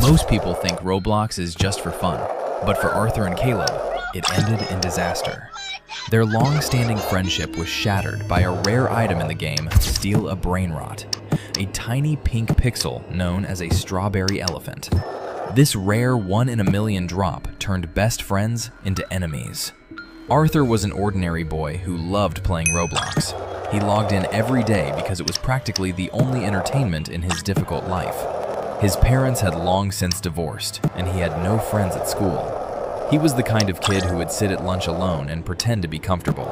Most people think Roblox is just for fun, but for Arthur and Caleb, it ended in disaster. Their long-standing friendship was shattered by a rare item in the game, Steal a Brainrot, a tiny pink pixel known as a strawberry elephant. This rare one-in-a-million drop turned best friends into enemies. Arthur was an ordinary boy who loved playing Roblox. He logged in every day because it was practically the only entertainment in his difficult life. His parents had long since divorced, and he had no friends at school. He was the kind of kid who would sit at lunch alone and pretend to be comfortable.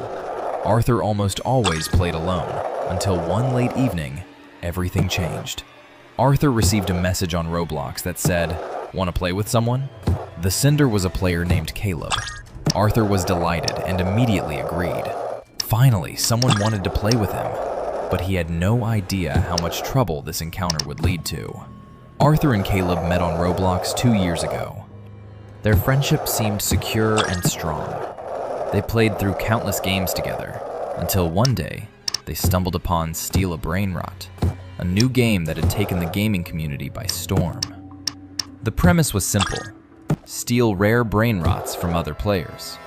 Arthur almost always played alone, until one late evening, everything changed. Arthur received a message on Roblox that said, "Want to play with someone?" The sender was a player named Caleb. Arthur was delighted and immediately agreed. Finally, someone wanted to play with him, but he had no idea how much trouble this encounter would lead to. Arthur and Caleb met on Roblox 2 years ago. Their friendship seemed secure and strong. They played through countless games together, until one day, they stumbled upon Steal a Brainrot, a new game that had taken the gaming community by storm. The premise was simple: steal rare brainrots from other players.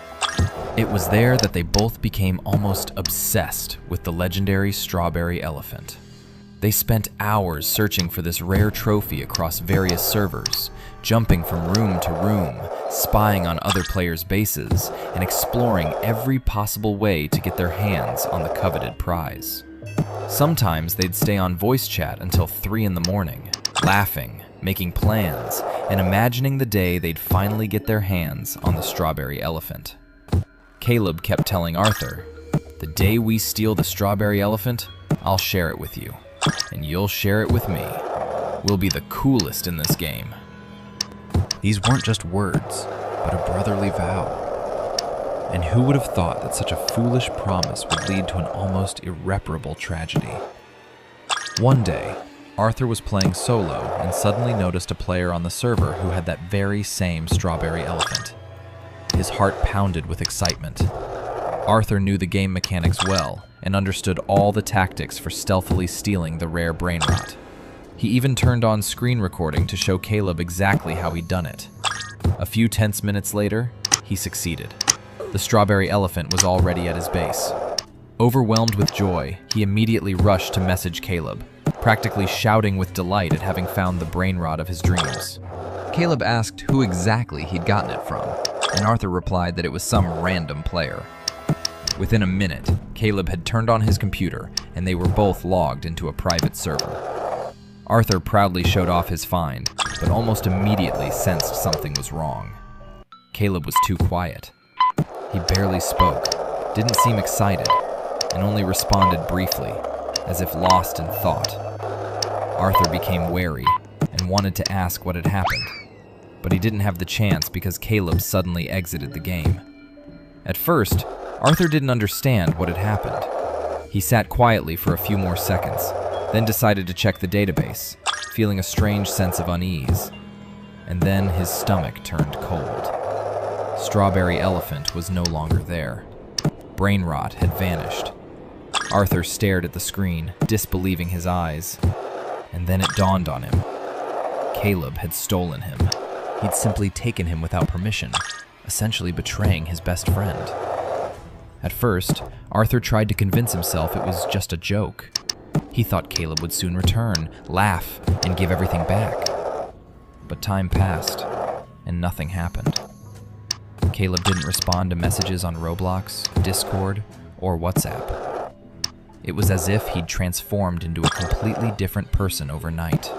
It was there that they both became almost obsessed with the legendary strawberry elephant. They spent hours searching for this rare trophy across various servers, jumping from room to room, spying on other players' bases, and exploring every possible way to get their hands on the coveted prize. Sometimes they'd stay on voice chat until 3 in the morning, laughing, making plans, and imagining the day they'd finally get their hands on the strawberry elephant. Caleb kept telling Arthur, "The day we steal the strawberry elephant, I'll share it with you, and you'll share it with me. We'll be the coolest in this game." These weren't just words, but a brotherly vow. And who would have thought that such a foolish promise would lead to an almost irreparable tragedy? One day, Arthur was playing solo and suddenly noticed a player on the server who had that very same strawberry elephant. His heart pounded with excitement. Arthur knew the game mechanics well and understood all the tactics for stealthily stealing the rare brainrot. He even turned on screen recording to show Caleb exactly how he'd done it. A few tense minutes later, he succeeded. The strawberry elephant was already at his base. Overwhelmed with joy, he immediately rushed to message Caleb, practically shouting with delight at having found the brainrot of his dreams. Caleb asked who exactly he'd gotten it from, and Arthur replied that it was some random player. Within a minute, Caleb had turned on his computer, and they were both logged into a private server. Arthur proudly showed off his find, but almost immediately sensed something was wrong. Caleb was too quiet. He barely spoke, didn't seem excited, and only responded briefly, as if lost in thought. Arthur became wary and wanted to ask what had happened, but he didn't have the chance because Caleb suddenly exited the game. At first, Arthur didn't understand what had happened. He sat quietly for a few more seconds, then decided to check the database, feeling a strange sense of unease. And then his stomach turned cold. Strawberry Elephant was no longer there. Brainrot had vanished. Arthur stared at the screen, disbelieving his eyes. And then it dawned on him. Caleb had stolen him. He'd simply taken him without permission, essentially betraying his best friend. At first, Arthur tried to convince himself it was just a joke. He thought Caleb would soon return, laugh, and give everything back. But time passed, and nothing happened. Caleb didn't respond to messages on Roblox, Discord, or WhatsApp. It was as if he'd transformed into a completely different person overnight.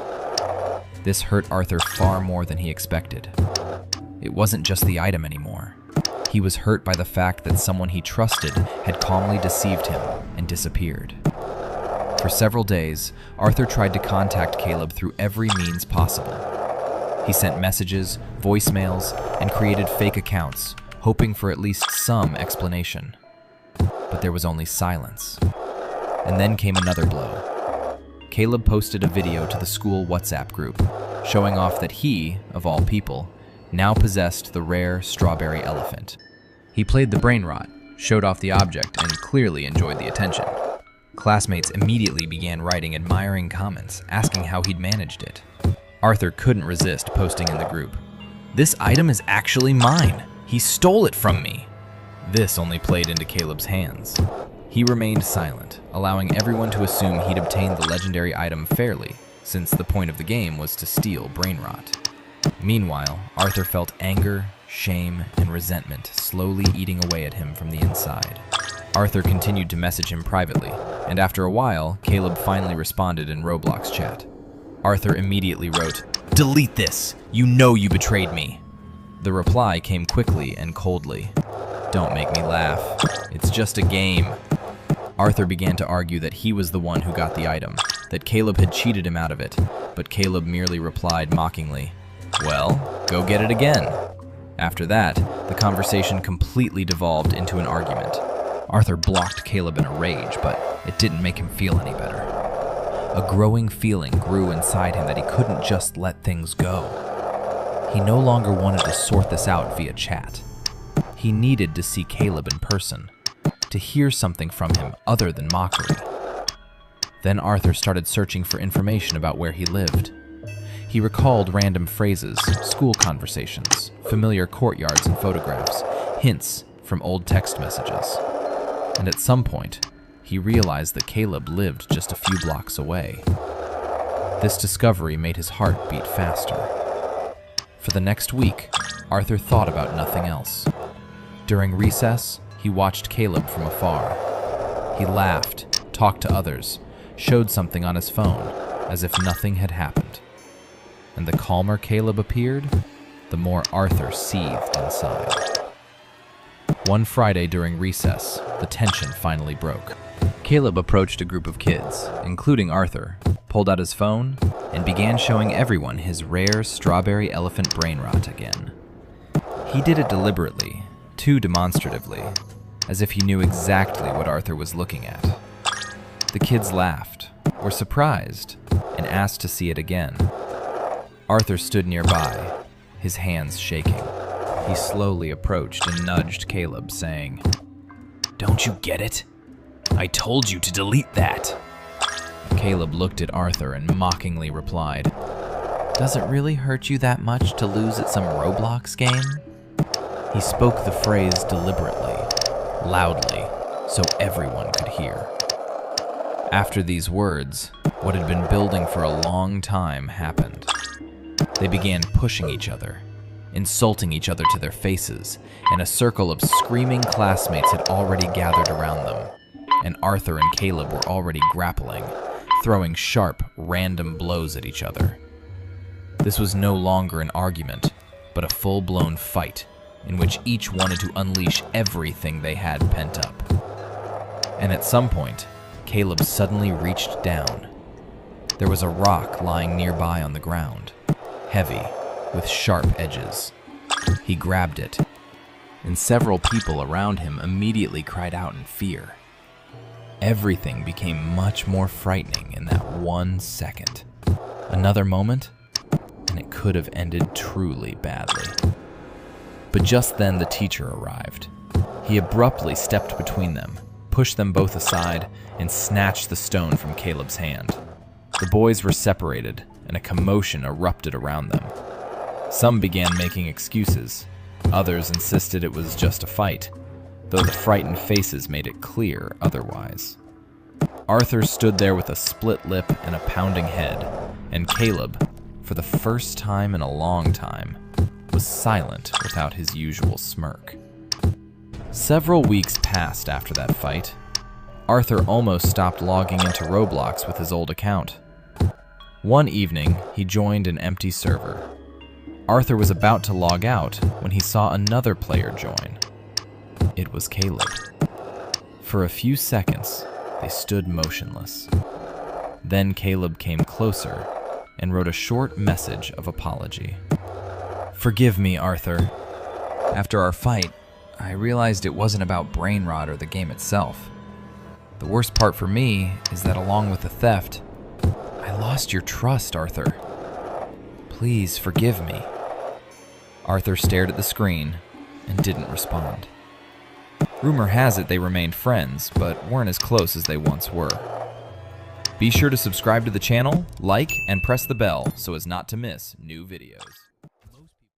This hurt Arthur far more than he expected. It wasn't just the item anymore. He was hurt by the fact that someone he trusted had calmly deceived him and disappeared. For several days, Arthur tried to contact Caleb through every means possible. He sent messages, voicemails, and created fake accounts, hoping for at least some explanation. But there was only silence. And then came another blow. Caleb posted a video to the school WhatsApp group, showing off that he, of all people, now possessed the rare strawberry elephant. He played the brainrot, showed off the object, and clearly enjoyed the attention. Classmates immediately began writing admiring comments, asking how he'd managed it. Arthur couldn't resist posting in the group, "This item is actually mine. He stole it from me." This only played into Caleb's hands. He remained silent, allowing everyone to assume he'd obtained the legendary item fairly, since the point of the game was to steal Brainrot. Meanwhile, Arthur felt anger, shame, and resentment slowly eating away at him from the inside. Arthur continued to message him privately, and after a while, Caleb finally responded in Roblox chat. Arthur immediately wrote, "Delete this! You know you betrayed me!" The reply came quickly and coldly. "Don't make me laugh. It's just a game." Arthur began to argue that he was the one who got the item, that Caleb had cheated him out of it, but Caleb merely replied mockingly, "Well, go get it again." After that, the conversation completely devolved into an argument. Arthur blocked Caleb in a rage, but it didn't make him feel any better. A growing feeling grew inside him that he couldn't just let things go. He no longer wanted to sort this out via chat. He needed to see Caleb in person, to hear something from him other than mockery. Then Arthur started searching for information about where he lived. He recalled random phrases, school conversations, familiar courtyards and photographs, hints from old text messages. And at some point, he realized that Caleb lived just a few blocks away. This discovery made his heart beat faster. For the next week, Arthur thought about nothing else. During recess, he watched Caleb from afar. He laughed, talked to others, showed something on his phone, as if nothing had happened. And the calmer Caleb appeared, the more Arthur seethed inside. One Friday during recess, the tension finally broke. Caleb approached a group of kids, including Arthur, pulled out his phone, and began showing everyone his rare strawberry elephant Brainrot again. He did it deliberately, too demonstratively, as if he knew exactly what Arthur was looking at. The kids laughed, were surprised, and asked to see it again. Arthur stood nearby, his hands shaking. He slowly approached and nudged Caleb, saying, "Don't you get it? I told you to delete that." Caleb looked at Arthur and mockingly replied, "Does it really hurt you that much to lose at some Roblox game?" He spoke the phrase deliberately, loudly, so everyone could hear. After these words, what had been building for a long time happened. They began pushing each other, insulting each other to their faces, and a circle of screaming classmates had already gathered around them, and Arthur and Caleb were already grappling, throwing sharp, random blows at each other. This was no longer an argument, but a full-blown fight, in which each wanted to unleash everything they had pent up. And at some point, Caleb suddenly reached down. There was a rock lying nearby on the ground, heavy, with sharp edges. He grabbed it, and several people around him immediately cried out in fear. Everything became much more frightening in that 1 second. Another moment, and it could have ended truly badly. But just then the teacher arrived. He abruptly stepped between them, pushed them both aside, and snatched the stone from Caleb's hand. The boys were separated, and a commotion erupted around them. Some began making excuses. Others insisted it was just a fight, though the frightened faces made it clear otherwise. Arthur stood there with a split lip and a pounding head, and Caleb, for the first time in a long time, was silent without his usual smirk. Several weeks passed after that fight. Arthur almost stopped logging into Roblox with his old account. One evening, he joined an empty server. Arthur was about to log out when he saw another player join. It was Caleb. For a few seconds, they stood motionless. Then Caleb came closer and wrote a short message of apology. "Forgive me, Arthur. After our fight, I realized it wasn't about Brainrot or the game itself. The worst part for me is that along with the theft, I lost your trust, Arthur. Please forgive me." Arthur stared at the screen and didn't respond. Rumor has it they remained friends, but weren't as close as they once were. Be sure to subscribe to the channel, like, and press the bell so as not to miss new videos.